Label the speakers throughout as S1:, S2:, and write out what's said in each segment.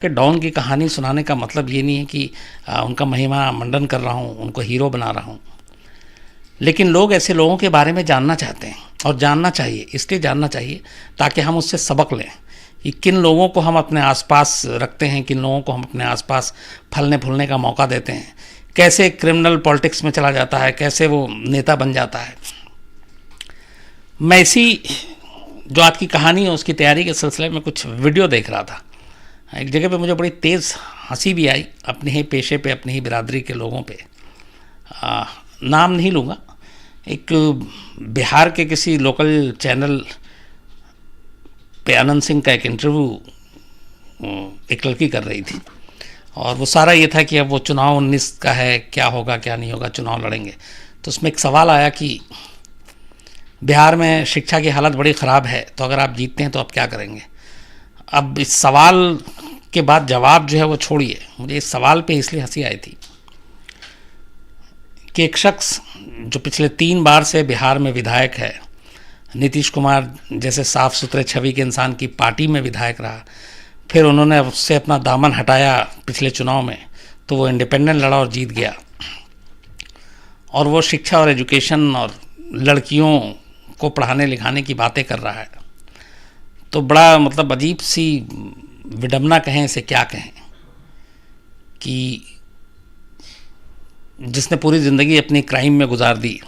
S1: कि डॉन की कहानी सुनाने का मतलब ये नहीं है कि उनका महिमा मंडन कर रहा हूँ, उनको हीरो बना रहा हूँ। लेकिन लोग ऐसे लोगों के बारे में जानना चाहते हैं और जानना चाहिए, इसलिए जानना चाहिए ताकि हम उससे सबक लें कि किन लोगों को हम अपने आसपास रखते हैं, किन लोगों को हम अपने आसपास फलने फूलने का मौका देते हैं, कैसे क्रिमिनल पॉलिटिक्स में चला जाता है, कैसे वो नेता बन जाता है। मैं इसी जो आज की कहानी है उसकी तैयारी के सिलसिले में कुछ वीडियो देख रहा था। एक जगह पे मुझे बड़ी तेज़ हंसी भी आई अपने ही पेशे पे, अपनी ही बिरादरी के लोगों पे। नाम नहीं लूँगा। एक बिहार के किसी लोकल चैनल पे आनंद सिंह का एक इंटरव्यू एक लड़की कर रही थी और वो सारा ये था कि अब वो चुनाव 19 का है, क्या होगा क्या नहीं होगा, चुनाव लड़ेंगे। तो उसमें एक सवाल आया कि बिहार में शिक्षा की हालत बड़ी ख़राब है, तो अगर आप जीतते हैं तो आप क्या करेंगे। अब इस सवाल के बाद जवाब जो है वो छोड़िए, मुझे इस सवाल पे इसलिए हंसी आई थी कि एक शख्स जो पिछले 3 बार से बिहार में विधायक है, नीतीश कुमार जैसे साफ़ सुथरे छवि के इंसान की पार्टी में विधायक रहा, फिर उन्होंने उससे अपना दामन हटाया पिछले चुनाव में, तो वो इंडिपेंडेंट लड़ा और जीत गया। और वो शिक्षा और एजुकेशन और लड़कियों को पढ़ाने लिखाने की बातें कर रहा है। तो बड़ा मतलब अजीब सी विडंबना कहें, इसे क्या कहें, कि जिसने पूरी ज़िंदगी अपनी क्राइम में गुजार दी,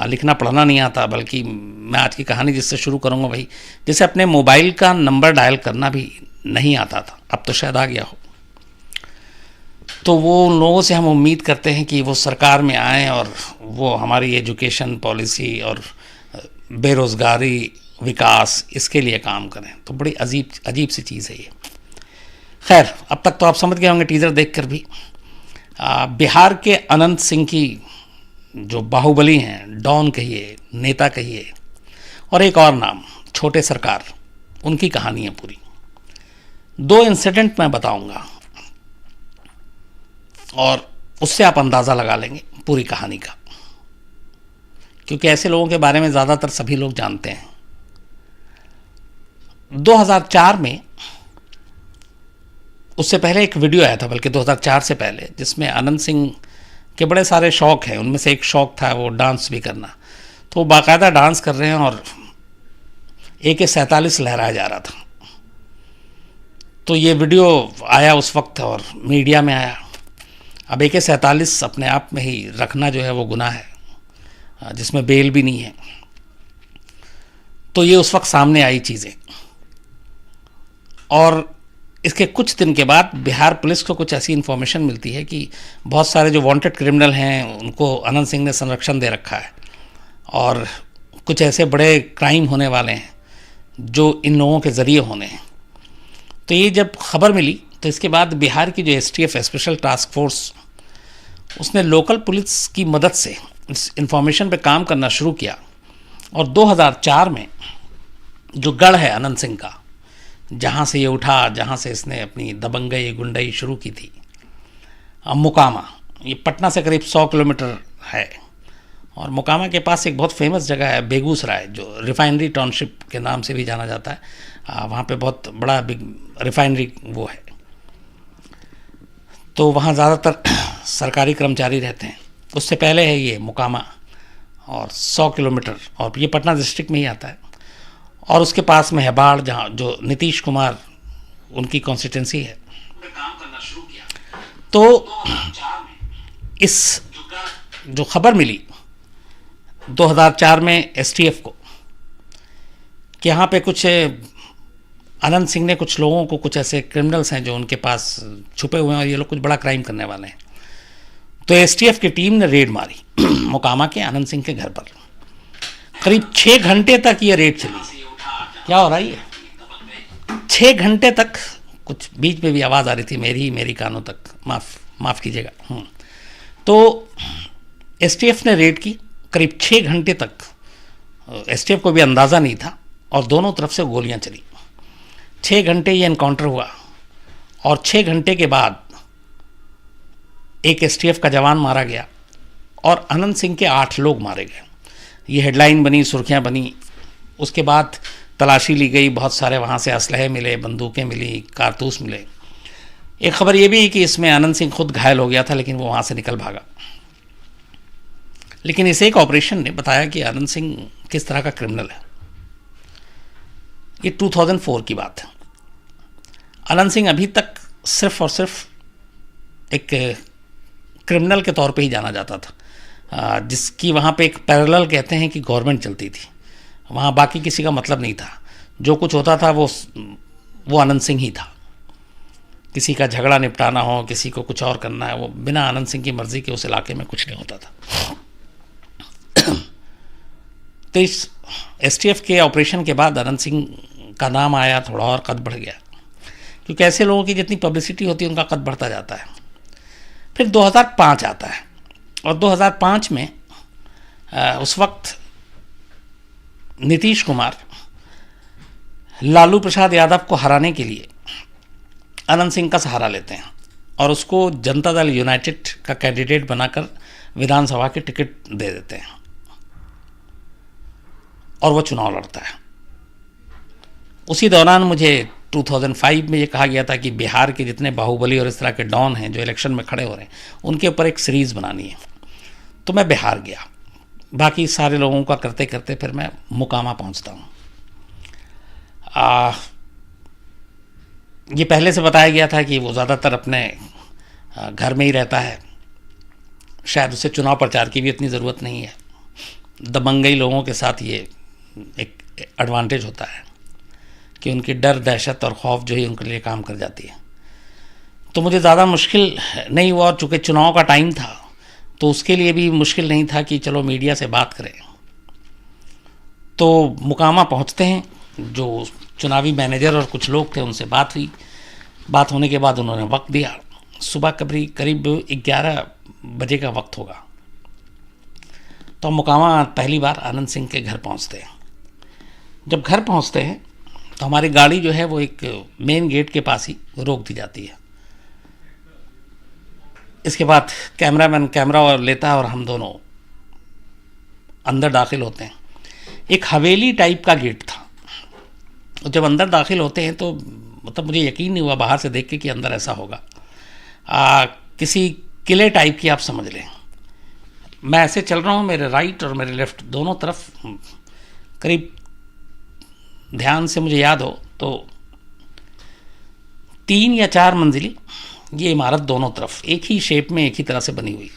S1: लिखना पढ़ना नहीं आता, बल्कि मैं आज की कहानी जिससे शुरू करूंगा भाई, जैसे अपने मोबाइल का नंबर डायल करना भी नहीं आता था, अब तो शायद आ गया हो। तो वो लोगों से हम उम्मीद करते हैं कि वो सरकार में आएँ और वो हमारी एजुकेशन पॉलिसी और बेरोज़गारी, विकास, इसके लिए काम करें। तो बड़ी अजीब सी चीज़ है ये। खैर, अब तक तो आप समझ गए होंगे टीज़र देखकर भी। बिहार के अनंत सिंह की जो बाहुबली हैं, डॉन कहिए, नेता कहिए, और एक और नाम छोटे सरकार, उनकी कहानी है पूरी। 2 इंसिडेंट मैं बताऊंगा और उससे आप अंदाज़ा लगा लेंगे पूरी कहानी का, क्योंकि ऐसे लोगों के बारे में ज़्यादातर सभी लोग जानते हैं। 2004 में, उससे पहले एक वीडियो आया था, बल्कि 2004 से पहले, जिसमें आनंद सिंह के बड़े सारे शौक़ हैं। उनमें से एक शौक़ था वो डांस भी करना। तो वो बाकायदा डांस कर रहे हैं और AK-47 लहराया जा रहा था। तो ये वीडियो आया उस वक्त और मीडिया में आया। अब AK-47 अपने आप में ही रखना जो है वो गुनाह है, जिसमें बेल भी नहीं है। तो ये उस वक्त सामने आई चीज़ें, और इसके कुछ दिन के बाद बिहार पुलिस को कुछ ऐसी इन्फॉर्मेशन मिलती है कि बहुत सारे जो वांटेड क्रिमिनल हैं उनको आनंद सिंह ने संरक्षण दे रखा है और कुछ ऐसे बड़े क्राइम होने वाले हैं जो इन लोगों के ज़रिए होने हैं। तो ये जब खबर मिली तो इसके बाद बिहार की जो STF स्पेशल टास्क फोर्स, उसने लोकल पुलिस की मदद से इस इन्फॉर्मेशन पे काम करना शुरू किया। और 2004 में जो गढ़ है आनंद सिंह का, जहाँ से ये उठा, जहाँ से इसने अपनी दबंगई गुंडई शुरू की थी, मोकामा, ये पटना से करीब 100 किलोमीटर है। और मोकामा के पास एक बहुत फेमस जगह है बेगूसराय, जो रिफाइनरी टाउनशिप के नाम से भी जाना जाता है। वहाँ पे बहुत बड़ा बिग रिफाइनरी वो है। तो वहाँ ज़्यादातर सरकारी कर्मचारी रहते हैं। उससे पहले है ये मोकामा, और 100 किलोमीटर, और ये पटना डिस्ट्रिक्ट में ही आता है। और उसके पास में है बाढ़, जहाँ जो नीतीश कुमार उनकी कॉन्स्टिट्यूंसी है। काम करना शुरू किया। तो इस जो खबर मिली 2004 में STF को कि यहाँ पे कुछ आनंद सिंह ने कुछ लोगों को, कुछ ऐसे क्रिमिनल्स हैं जो उनके पास छुपे हुए हैं और ये लोग कुछ बड़ा क्राइम करने वाले हैं, तो STF की टीम ने रेड मारी मोकामा के आनंद सिंह के घर पर। करीब 6 घंटे तक ये रेड चली। क्या हो रहा है ये? 6 घंटे तक, कुछ बीच में भी आवाज़ आ रही थी मेरी कानों तक, माफ़ कीजिएगा। तो STF ने रेड की करीब 6 घंटे तक। STF को भी अंदाज़ा नहीं था और दोनों तरफ से गोलियां चली। 6 घंटे ये एनकाउंटर हुआ और 6 घंटे के बाद एक STF का जवान मारा गया और आनंद सिंह के 8 लोग मारे गए। ये हेडलाइन बनी, सुर्खियां बनी। उसके बाद तलाशी ली गई, बहुत सारे वहाँ से असलहे मिले, बंदूकें मिली, कारतूस मिले। एक खबर ये भी है कि इसमें आनंद सिंह खुद घायल हो गया था, लेकिन वो वहाँ से निकल भागा। लेकिन इस एक ऑपरेशन ने बताया कि आनंद सिंह किस तरह का क्रिमिनल है। ये 2004 की बात है। आनंद सिंह अभी तक सिर्फ और सिर्फ एक क्रिमिनल के तौर पे ही जाना जाता था, जिसकी वहाँ पे एक पैरेलल कहते हैं कि गवर्नमेंट चलती थी। वहाँ बाकी किसी का मतलब नहीं था, जो कुछ होता था वो आनंद सिंह ही था। किसी का झगड़ा निपटाना हो, किसी को कुछ और करना है, वो बिना आनंद सिंह की मर्जी के उस इलाके में कुछ नहीं होता था। तो इस एसटीएफ के ऑपरेशन के बाद आनंद सिंह का नाम आया, थोड़ा और कद बढ़ गया, क्योंकि ऐसे लोगों की जितनी पब्लिसिटी होती है उनका कद बढ़ता जाता है। फिर 2005 आता है, और 2005 में उस वक्त नीतीश कुमार लालू प्रसाद यादव को हराने के लिए आनंद सिंह का सहारा लेते हैं और उसको जनता दल यूनाइटेड का कैंडिडेट बनाकर विधानसभा की टिकट दे देते हैं, और वो चुनाव लड़ता है। उसी दौरान मुझे 2005 में ये कहा गया था कि बिहार के जितने बाहुबली और इस तरह के डॉन हैं जो इलेक्शन में खड़े हो रहे हैं, उनके ऊपर एक सीरीज़ बनानी है। तो मैं बिहार गया, बाकी सारे लोगों का करते करते फिर मैं मुकामा पहुंचता हूँ। ये पहले से बताया गया था कि वो ज़्यादातर अपने घर में ही रहता है, शायद उसे चुनाव प्रचार की भी इतनी ज़रूरत नहीं है। दबंगई लोगों के साथ ये एक एडवांटेज होता है कि उनकी डर, दहशत और खौफ जो ही उनके लिए काम कर जाती है। तो मुझे ज़्यादा मुश्किल नहीं हुआ, और चूँकि चुनाव का टाइम था तो उसके लिए भी मुश्किल नहीं था कि चलो मीडिया से बात करें। तो मुकामा पहुंचते हैं, जो चुनावी मैनेजर और कुछ लोग थे उनसे बात हुई। बात होने के बाद उन्होंने वक्त दिया, सुबह करीब 11 बजे का वक्त होगा। तो हम मुकामा पहली बार आनंद सिंह के घर पहुंचते हैं। जब घर पहुंचते हैं तो हमारी गाड़ी जो है वो एक मेन गेट के पास ही रोक दी जाती है। इसके बाद कैमरामैन कैमरा और लेता है और हम दोनों अंदर दाखिल होते हैं। एक हवेली टाइप का गेट था, और जब अंदर दाखिल होते हैं तो मतलब मुझे यकीन नहीं हुआ बाहर से देख के कि अंदर ऐसा होगा। किसी किले टाइप की आप समझ लें। मैं ऐसे चल रहा हूँ, मेरे राइट और मेरे लेफ्ट दोनों तरफ करीब, ध्यान से मुझे याद हो तो 3 या 4 मंजिली ये इमारत दोनों तरफ एक ही शेप में एक ही तरह से बनी हुई,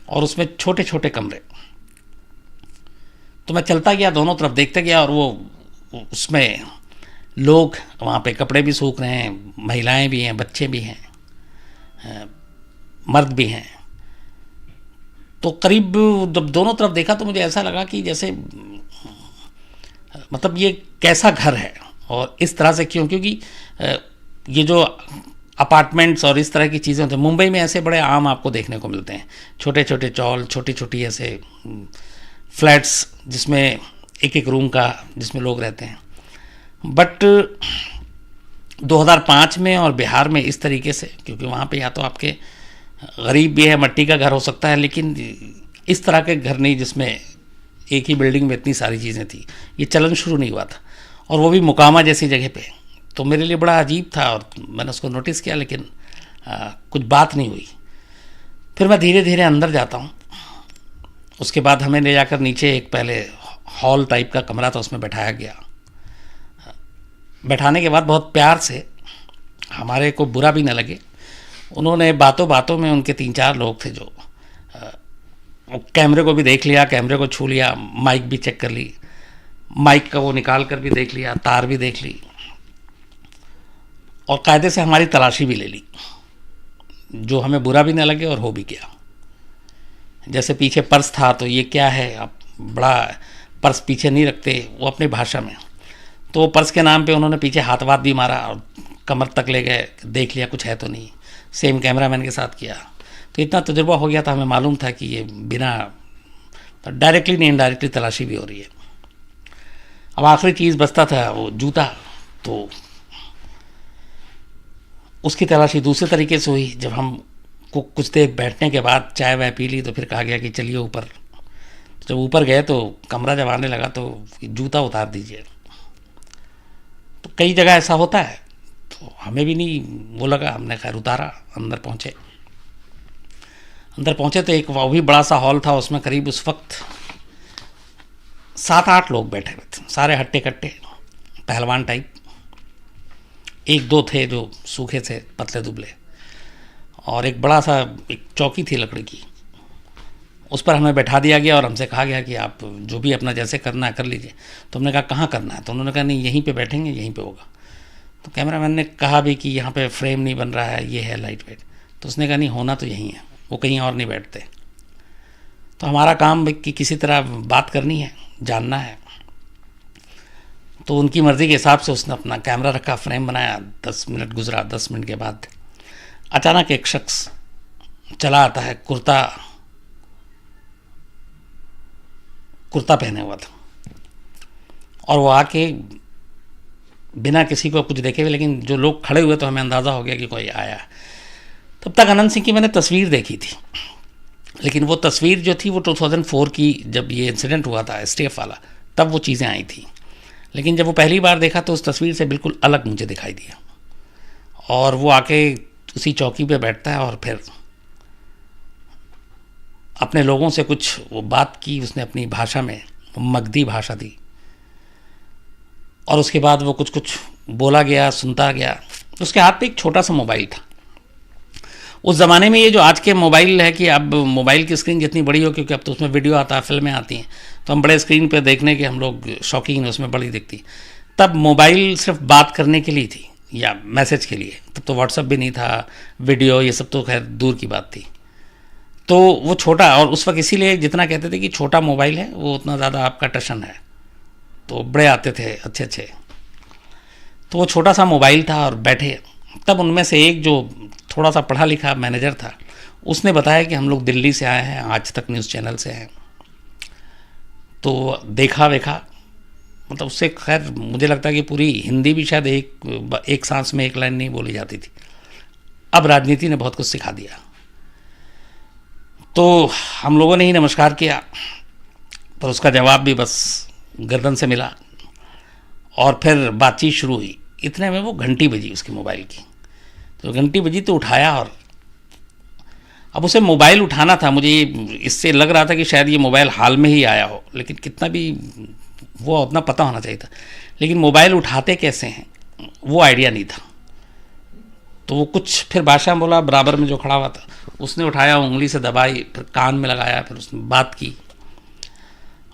S1: और उसमें छोटे छोटे कमरे। तो मैं चलता गया, दोनों तरफ देखते गया, और वो उसमें लोग वहाँ पे कपड़े भी सूख रहे हैं, महिलाएं भी हैं, बच्चे भी हैं, मर्द भी हैं। तो करीब जब दोनों तरफ देखा तो मुझे ऐसा लगा कि जैसे मतलब ये कैसा घर है और इस तरह से क्यों, क्योंकि ये जो अपार्टमेंट्स और इस तरह की चीज़ें होती हैं मुंबई में ऐसे बड़े आम आपको देखने को मिलते हैं। छोटे छोटे चॉल, छोटी छोटी ऐसे फ्लैट्स जिसमें एक एक रूम का जिसमें लोग रहते हैं। बट 2005 में और बिहार में इस तरीके से, क्योंकि वहाँ पे या तो आपके गरीब भी है, मट्टी का घर हो सकता है, लेकिन इस तरह के घर नहीं जिसमें एक ही बिल्डिंग में इतनी सारी चीज़ें थी, ये चलन शुरू नहीं हुआ था, और वो भी मुकामा जैसी जगह पे। तो मेरे लिए बड़ा अजीब था और मैंने उसको नोटिस किया, लेकिन कुछ बात नहीं हुई। फिर मैं धीरे धीरे अंदर जाता हूँ। उसके बाद हमें ले जाकर नीचे एक पहले हॉल टाइप का कमरा था, उसमें बैठाया गया। बैठाने के बाद बहुत प्यार से, हमारे को बुरा भी न लगे, उन्होंने बातों बातों में, उनके 3-4 लोग थे जो कैमरे को भी देख लिया, कैमरे को छू लिया, माइक भी चेक कर ली, माइक का वो निकाल कर भी देख लिया, तार भी देख ली, और कायदे से हमारी तलाशी भी ले ली, जो हमें बुरा भी ना लगे और हो भी गया। जैसे पीछे पर्स था तो ये क्या है, आप बड़ा पर्स पीछे नहीं रखते, वो अपनी भाषा में। तो वो पर्स के नाम पे उन्होंने पीछे हाथ वाथ भी मारा और कमर तक ले गए, देख लिया कुछ है तो नहीं। सेम कैमरामैन के साथ किया। तो इतना तजुर्बा हो गया था, हमें मालूम था कि ये बिना डायरेक्टली नहीं इनडायरेक्टली तलाशी भी हो रही है। अब आखिरी चीज़ बचता था वो जूता, तो उसकी तलाशी दूसरे तरीके से हुई। जब हम को कुछ देर बैठने के बाद चाय वाय पी ली तो फिर कहा गया कि चलिए ऊपर। जब ऊपर गए तो कमरा जब आने लगा तो जूता उतार दीजिए। तो कई जगह ऐसा होता है, तो तो हमें भी नहीं वो लगा, हमने खैर उतारा। अंदर पहुँचे तो एक वो भी बड़ा सा हॉल था, उसमें करीब उस वक्त 7-8 लोग बैठे हुए थे, सारे हट्टे कट्टे पहलवान टाइप। एक दो थे जो सूखे थे, पतले दुबले, और एक बड़ा सा एक चौकी थी लकड़ी की, उस पर हमें बैठा दिया गया और हमसे कहा गया कि आप जो भी अपना जैसे करना है कर लीजिए। तो हमने कहा कहाँ करना है? तो उन्होंने कहा नहीं, यहीं पे बैठेंगे, यहीं पे होगा। तो कैमरामैन ने कहा भी कि यहाँ पे फ्रेम नहीं बन रहा है, ये है लाइट वेट। तो उसने कहा नहीं, होना तो यहीं है, वो कहीं और नहीं बैठते। तो हमारा काम कि किसी तरह बात करनी है, जानना है। तो उनकी मर्ज़ी के हिसाब से उसने अपना कैमरा रखा, फ्रेम बनाया। 10 मिनट गुजरा, 10 मिनट के बाद अचानक एक शख्स चला आता है, कुर्ता पहने हुआ था, और वो आके बिना किसी को कुछ देखे हुए, लेकिन जो लोग खड़े हुए तो हमें अंदाज़ा हो गया कि कोई आया है। तब तक अनंत सिंह की मैंने तस्वीर देखी थी, लेकिन वो तस्वीर जो थी वो 2004 की, जब ये इंसिडेंट हुआ था STF वाला, तब वो चीज़ें आई थी। लेकिन जब वो पहली बार देखा तो उस तस्वीर से बिल्कुल अलग मुझे दिखाई दिया। और वो आके उसी चौकी पे बैठता है और फिर अपने लोगों से कुछ वो बात की उसने अपनी भाषा में, मगधी भाषा थी, और उसके बाद वो कुछ कुछ बोला गया, सुनता गया। उसके हाथ पे एक छोटा सा मोबाइल था। उस ज़माने में ये जो आज के मोबाइल है कि अब मोबाइल की स्क्रीन जितनी बड़ी हो, क्योंकि अब तो उसमें वीडियो आता है, फिल्में आती हैं, तो हम बड़े स्क्रीन पे देखने के हम लोग शौकीन, उसमें बड़ी दिखती। तब मोबाइल सिर्फ बात करने के लिए थी या मैसेज के लिए। तब तो व्हाट्सअप भी नहीं था, वीडियो ये सब तो खैर दूर की बात थी। तो वो छोटा, और उस वक्त इसीलिए जितना कहते थे कि छोटा मोबाइल है वो उतना ज़्यादा आपका टशन है, तो बड़े आते थे अच्छे अच्छे। तो वो छोटा सा मोबाइल था और बैठे। तब उनमें से एक जो थोड़ा सा पढ़ा लिखा मैनेजर था, उसने बताया कि हम लोग दिल्ली से आए हैं, आज तक न्यूज़ चैनल से हैं। तो देखा वेखा, मतलब उससे खैर मुझे लगता है कि पूरी हिंदी भी शायद एक सांस में एक लाइन नहीं बोली जाती थी। अब राजनीति ने बहुत कुछ सिखा दिया। तो हम लोगों ने ही नमस्कार किया, पर उसका जवाब भी बस गर्दन से मिला, और फिर बातचीत शुरू हुई। इतने में वो घंटी बजी उसके मोबाइल की। तो घंटी बजी तो उठाया, और अब उसे मोबाइल उठाना था। मुझे इससे लग रहा था कि शायद ये मोबाइल हाल में ही आया हो, लेकिन कितना भी वो उतना पता होना चाहिए था। लेकिन मोबाइल उठाते कैसे हैं वो आइडिया नहीं था। तो वो कुछ फिर भाषा बोला, बराबर में जो खड़ा हुआ था उसने उठाया, उंगली से दबाई, फिर कान में लगाया, फिर उसने बात की,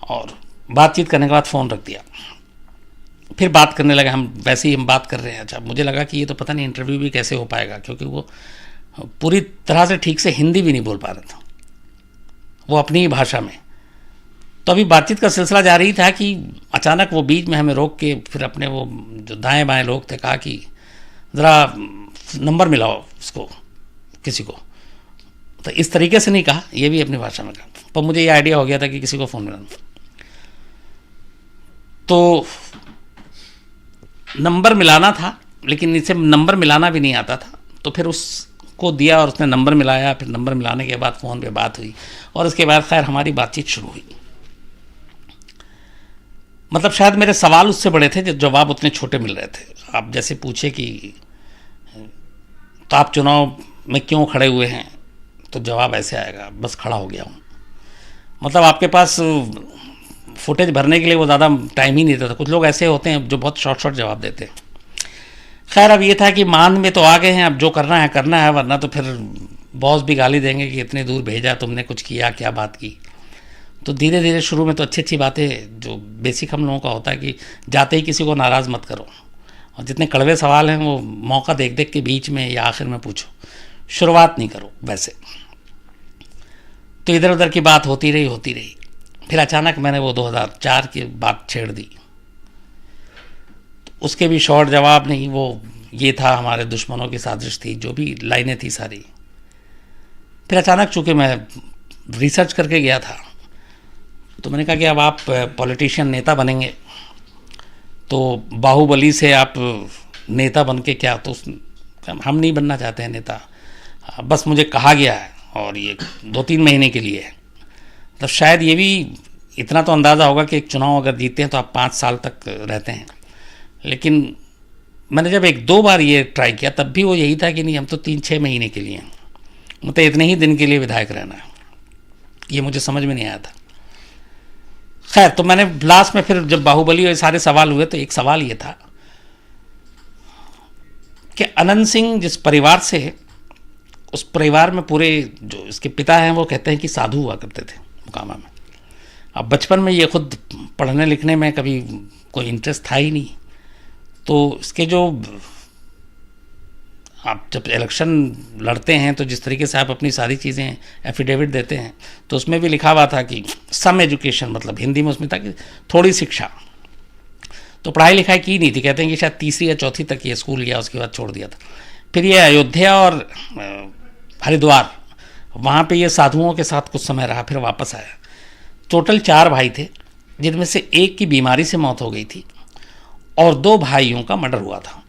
S1: और बातचीत करने के बाद फ़ोन रख दिया। फिर बात करने लगे, हम वैसे ही हम बात कर रहे हैं। अच्छा, मुझे लगा कि ये तो पता नहीं इंटरव्यू भी कैसे हो पाएगा, क्योंकि वो पूरी तरह से ठीक से हिंदी भी नहीं बोल पा रहा था, वो अपनी ही भाषा में। तो अभी बातचीत का सिलसिला जारी था कि अचानक वो बीच में हमें रोक के फिर अपने वो जो दाएं बाएं लोग थे कहा कि ज़रा नंबर मिलाओ उसको, किसी को। तो इस तरीके से नहीं कहा, ये भी अपनी भाषा में कहा, पर मुझे ये आइडिया हो गया था कि किसी को फ़ोन मिलाना। तो नंबर मिलाना था, लेकिन इसे नंबर मिलाना भी नहीं आता था। तो फिर उसको दिया और उसने नंबर मिलाया। फिर नंबर मिलाने के बाद फ़ोन पे बात हुई, और उसके बाद खैर हमारी बातचीत शुरू हुई। मतलब शायद मेरे सवाल उससे बड़े थे, जो जवाब उतने छोटे मिल रहे थे। आप जैसे पूछे कि तो आप चुनाव में क्यों खड़े हुए हैं, तो जवाब ऐसे आएगा, बस खड़ा हो गया हूँ। मतलब आपके पास फुटेज भरने के लिए वो ज़्यादा टाइम ही नहीं देता। कुछ लोग ऐसे होते हैं जो बहुत शॉर्ट जवाब देते हैं। खैर अब ये था कि मान में तो आ गए हैं, अब जो करना है, वरना तो फिर बॉस भी गाली देंगे कि इतने दूर भेजा तुमने, कुछ किया, क्या बात की। तो धीरे धीरे शुरू में तो अच्छी अच्छी बातें, जो बेसिक हम लोगों का होता है कि जाते ही किसी को नाराज़ मत करो, और जितने कड़वे सवाल हैं वो मौका देख देख के बीच में या आखिर में पूछो, शुरुआत नहीं करो वैसे। तो इधर उधर की बात होती रही। फिर अचानक मैंने वो 2004 की बात छेड़ दी। उसके भी शॉर्ट जवाब नहीं, वो ये था हमारे दुश्मनों की साजिश थी, जो भी लाइनें थी सारी। फिर अचानक चूँकि मैं रिसर्च करके गया था, तो मैंने कहा कि अब आप पॉलिटिशियन, नेता बनेंगे, तो बाहुबली से आप नेता बन के क्या, तो हम नहीं बनना चाहते हैं नेता, बस मुझे कहा गया है, और ये 2-3 महीने के लिए है। तो शायद ये भी इतना तो अंदाज़ा होगा कि एक चुनाव अगर जीतते हैं तो आप 5 साल तक रहते हैं, लेकिन मैंने जब 1-2 बार ये ट्राई किया तब भी वो यही था कि नहीं, हम तो 3-6 महीने के लिए हैं, मतलब इतने ही दिन के लिए विधायक रहना है। ये मुझे समझ में नहीं आया था। खैर, तो मैंने लास्ट में फिर जब बाहुबली और सारे सवाल हुए तो एक सवाल ये था कि अनंत सिंह जिस परिवार से है, उस परिवार में पूरे जो इसके पिता हैं वो कहते हैं कि साधु हुआ करते थे मोकामा में। अब बचपन में ये खुद पढ़ने लिखने में कभी कोई इंटरेस्ट था ही नहीं, तो इसके जो आप जब इलेक्शन लड़ते हैं तो जिस तरीके से आप अपनी सारी चीज़ें एफिडेविट देते हैं तो उसमें भी लिखा हुआ था कि सम एजुकेशन, मतलब हिंदी में उसमें था कि थोड़ी शिक्षा। तो पढ़ाई लिखाई की नहीं थी, कहते हैं कि शायद 3री या 4थी तक ये स्कूल गया, उसके बाद छोड़ दिया था। फिर ये अयोध्या और हरिद्वार, वहाँ पे ये साधुओं के साथ कुछ समय रहा, फिर वापस आया। टोटल 4 भाई थे, जिनमें से एक की बीमारी से मौत हो गई थी और 2 भाइयों का मर्डर हुआ था।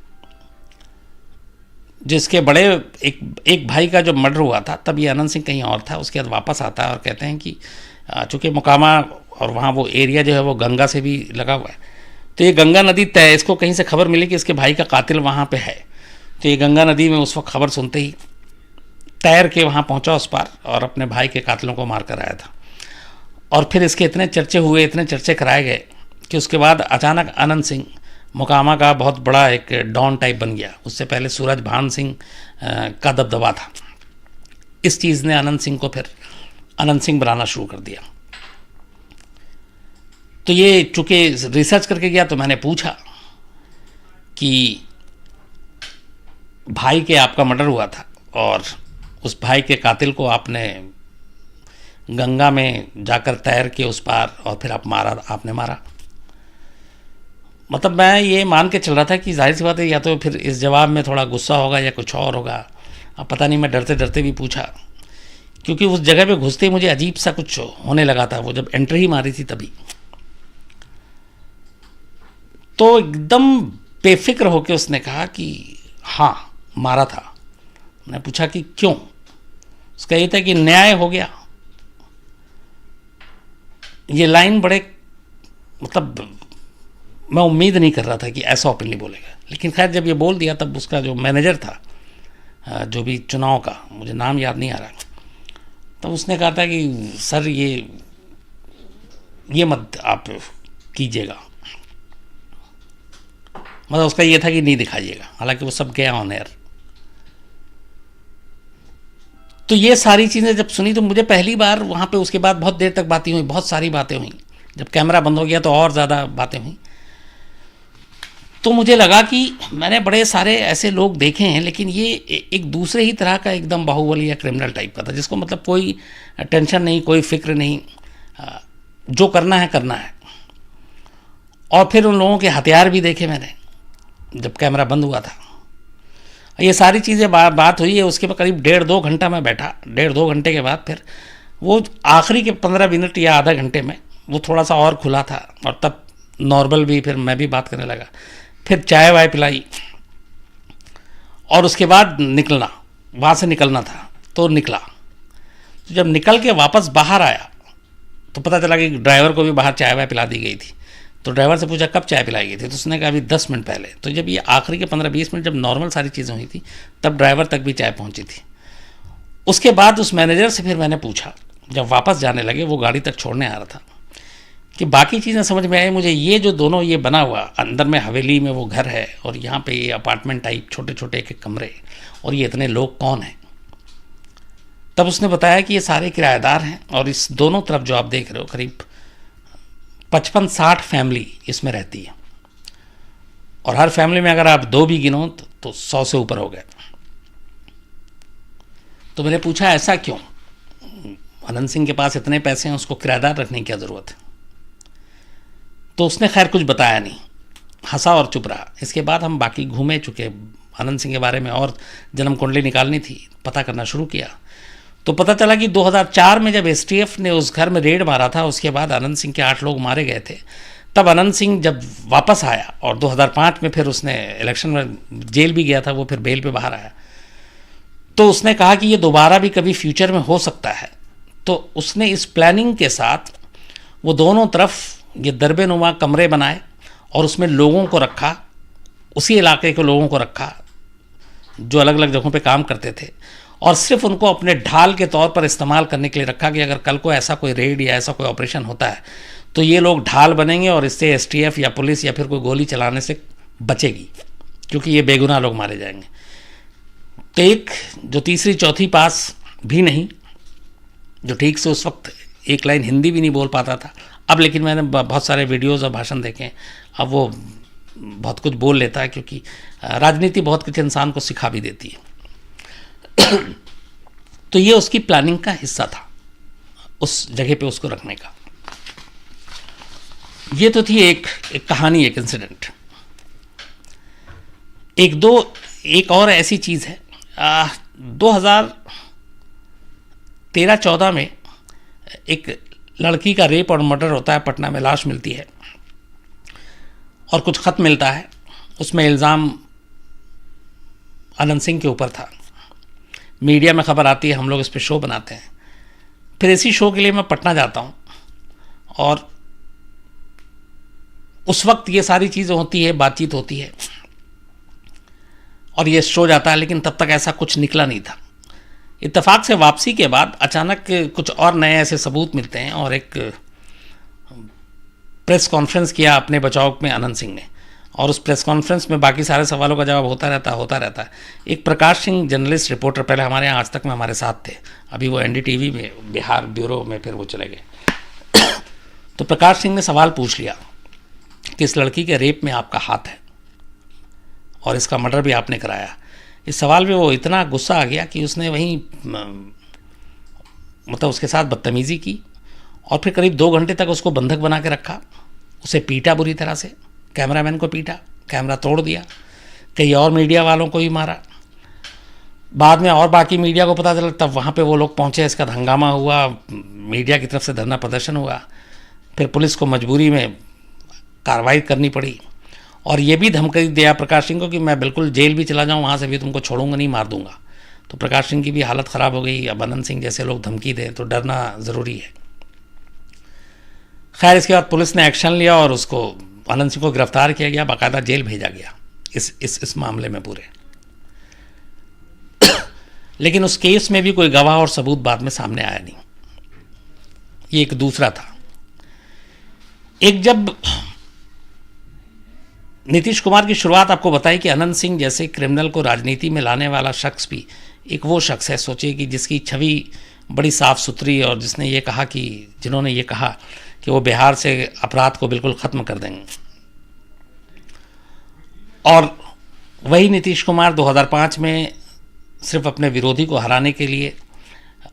S1: जिसके बड़े एक भाई का जो मर्डर हुआ था तब ये अनंत सिंह कहीं और था, उसके बाद वापस आता है और कहते हैं कि चूँकि मोकामा और वहाँ वो एरिया जो है वो गंगा से भी लगा हुआ है, तो ये गंगा नदी तय, इसको कहीं से खबर मिली कि इसके भाई का कातिल वहाँ पे है, तो ये गंगा नदी में उस वक्त खबर सुनते ही तैर के वहाँ पहुँचा उस पार और अपने भाई के कातिलों को मार कर आया था। और फिर इसके इतने चर्चे हुए, इतने चर्चे कराए गए कि उसके बाद अचानक अनंत सिंह मोकामा का बहुत बड़ा एक डॉन टाइप बन गया। उससे पहले सूरज भान सिंह का दबदबा था। इस चीज़ ने अनंत सिंह को फिर अनंत सिंह बनाना शुरू कर दिया। तो ये चूँकि रिसर्च करके गया तो मैंने पूछा कि भाई के आपका मर्डर हुआ था और उस भाई के कातिल को आपने गंगा में जाकर तैर के उस पार और फिर आपने मारा। मतलब मैं ये मान के चल रहा था कि जाहिर सी बात है या तो फिर इस जवाब में थोड़ा गुस्सा होगा या कुछ और होगा। अब पता नहीं, मैं डरते डरते भी पूछा, क्योंकि उस जगह पे घुसते ही मुझे अजीब सा कुछ होने लगा था। वो जब एंट्री ही मारी थी तभी तो एकदम बेफिक्र होकर उसने कहा कि हाँ मारा था। मैंने पूछा कि क्यों? उसका ये था कि न्याय हो गया। ये लाइन बड़े, मतलब मैं उम्मीद नहीं कर रहा था कि ऐसा ओपनली बोलेगा, लेकिन खैर जब ये बोल दिया तब उसका जो मैनेजर था जो भी चुनाव का, मुझे नाम याद नहीं आ रहा, तब उसने कहा था कि सर ये मत आप कीजिएगा। मतलब उसका ये था कि नहीं दिखाइएगा, हालांकि वो सब गया ऑन एयर। तो ये सारी चीज़ें जब सुनी तो मुझे पहली बार वहाँ पे, उसके बाद बहुत देर तक बातें हुई, बहुत सारी बातें हुई। जब कैमरा बंद हो गया तो और ज़्यादा बातें हुई। तो मुझे लगा कि मैंने बड़े सारे ऐसे लोग देखे हैं, लेकिन ये एक दूसरे ही तरह का एकदम बाहुबली या क्रिमिनल टाइप का था, जिसको मतलब कोई टेंशन नहीं, कोई फिक्र नहीं, जो करना है करना है। और फिर उन लोगों के हथियार भी देखे मैंने जब कैमरा बंद हुआ था। ये सारी चीज़ें बात हुई है। उसके बाद करीब 1.5-2 घंटा मैं बैठा। 1.5-2 घंटे के बाद फिर वो आखिरी के 15 मिनट या आधा घंटे में वो थोड़ा सा और खुला था और तब नॉर्मल भी, फिर मैं भी बात करने लगा। फिर चाय वाय पिलाई और उसके बाद निकलना, वहाँ से निकलना था तो निकला। तो जब निकल के वापस बाहर आया तो पता चला कि ड्राइवर को भी बाहर चाय वाय पिला दी गई थी। तो ड्राइवर से पूछा कब चाय पिलाई गई थी, तो उसने कहा अभी 10 मिनट पहले। तो जब ये आखिरी के 15-20 मिनट जब नॉर्मल सारी चीज़ें हुई थी तब ड्राइवर तक भी चाय पहुंची थी। उसके बाद उस मैनेजर से फिर मैंने पूछा, जब वापस जाने लगे, वो गाड़ी तक छोड़ने आ रहा था, कि बाकी चीज़ें समझ में आई मुझे। ये जो दोनों ये बना हुआ अंदर में हवेली में वो घर है और यहाँ पे ये अपार्टमेंट टाइप छोटे छोटे एक कमरे, और ये इतने लोग कौन हैं? तब उसने बताया कि ये सारे किराएदार हैं और इस दोनों तरफ जो आप देख रहे हो करीब 55-60 फैमिली इसमें रहती है, और हर फैमिली में अगर आप 2 भी गिनो तो 100 से ऊपर हो गए। तो मैंने पूछा ऐसा क्यों? अनंत सिंह के पास इतने पैसे हैं, उसको किराएदार रखने की क्या ज़रूरत है? तो उसने खैर कुछ बताया नहीं, हंसा और चुप रहा। इसके बाद हम बाकी घूमे, चुके अनंत सिंह के बारे में और जन्म कुंडली निकालनी थी, पता करना शुरू किया। तो पता चला कि 2004 में जब एसटीएफ ने उस घर में रेड मारा था, उसके बाद अनंत सिंह के 8 लोग मारे गए थे। तब अनंत सिंह जब वापस आया और 2005 में फिर उसने इलेक्शन में जेल भी गया था, वो फिर बेल पे बाहर आया, तो उसने कहा कि ये दोबारा भी कभी फ्यूचर में हो सकता है। तो उसने इस प्लानिंग के साथ वो दोनों तरफ ये दरबे नुमा कमरे बनाए और उसमें लोगों को रखा उसी इलाके के लोगों को रखा जो अलग अलग जगहों पे काम करते थे, और सिर्फ उनको अपने ढाल के तौर पर इस्तेमाल करने के लिए रखा कि अगर कल को ऐसा कोई रेड या ऐसा कोई ऑपरेशन होता है तो ये लोग ढाल बनेंगे और इससे एसटीएफ या पुलिस या फिर कोई गोली चलाने से बचेगी, क्योंकि ये बेगुनाह लोग मारे जाएंगे। तो एक जो तीसरी चौथी पास भी नहीं, जो ठीक से उस वक्त एक लाइन हिंदी भी नहीं बोल पाता था, अब लेकिन मैंने बहुत सारे वीडियोज़ और भाषण देखे, अब वो बहुत कुछ बोल लेता है, क्योंकि राजनीति बहुत कुछ इंसान को सिखा भी देती है। तो ये उसकी प्लानिंग का हिस्सा था, उस जगह पे उसको रखने का। ये तो थी एक कहानी, एक इंसिडेंट। एक और ऐसी चीज़ है, 2013-14 में एक लड़की का रेप और मर्डर होता है, पटना में लाश मिलती है और कुछ खत मिलता है, उसमें इल्ज़ाम अनंत सिंह के ऊपर था। मीडिया में खबर आती है, हम लोग इस पर शो बनाते हैं। फिर इसी शो के लिए मैं पटना जाता हूँ और उस वक्त ये सारी चीज़ें होती है, बातचीत होती है और ये शो जाता है, लेकिन तब तक ऐसा कुछ निकला नहीं था। इत्तेफाक से वापसी के बाद अचानक कुछ और नए ऐसे सबूत मिलते हैं और एक प्रेस कॉन्फ्रेंस किया अपने बचाव में अनंत सिंह ने, और उस प्रेस कॉन्फ्रेंस में बाकी सारे सवालों का जवाब होता रहता है। एक प्रकाश सिंह जर्नलिस्ट रिपोर्टर, पहले हमारे यहाँ आज तक में हमारे साथ थे, अभी वो एनडीटीवी में बिहार ब्यूरो में फिर वो चले गए। तो प्रकाश सिंह ने सवाल पूछ लिया कि इस लड़की के रेप में आपका हाथ है और इसका मर्डर भी आपने कराया। इस सवाल पे वो इतना गुस्सा आ गया कि उसने वहीं मतलब उसके साथ बदतमीज़ी की और फिर करीब 2 घंटे तक उसको बंधक बना के रखा, उसे पीटा बुरी तरह से, कैमरामैन को पीटा, कैमरा तोड़ दिया, कई और मीडिया वालों को भी मारा। बाद में और बाकी मीडिया को पता चला, तब वहाँ पे वो लोग पहुँचे, इसका हंगामा हुआ, मीडिया की तरफ से धरना प्रदर्शन हुआ, फिर पुलिस को मजबूरी में कार्रवाई करनी पड़ी और ये भी धमकी दिया प्रकाश सिंह को कि मैं बिल्कुल जेल भी चला जाऊँ, वहाँ से भी तुमको छोड़ूंगा नहीं, मार दूंगा। तो प्रकाश सिंह की भी हालत ख़राब हो गई। अब अनंत सिंह जैसे लोग धमकी दें तो डरना ज़रूरी है। खैर, इसके बाद पुलिस ने एक्शन लिया और उसको, अनंत सिंह को गिरफ्तार किया गया, बाकायदा जेल भेजा गया इस मामले में पूरे। लेकिन उस केस में भी कोई गवाह और सबूत बाद में सामने आया नहीं। ये एक दूसरा था। एक जब नीतीश कुमार की शुरुआत आपको बताई कि अनंत सिंह जैसे क्रिमिनल को राजनीति में लाने वाला शख्स भी एक वो शख्स है, सोचिए कि जिसकी छवि बड़ी साफ सुथरी, और जिन्होंने ये कहा कि वो बिहार से अपराध को बिल्कुल ख़त्म कर देंगे। और वही नीतीश कुमार 2005 में सिर्फ अपने विरोधी को हराने के लिए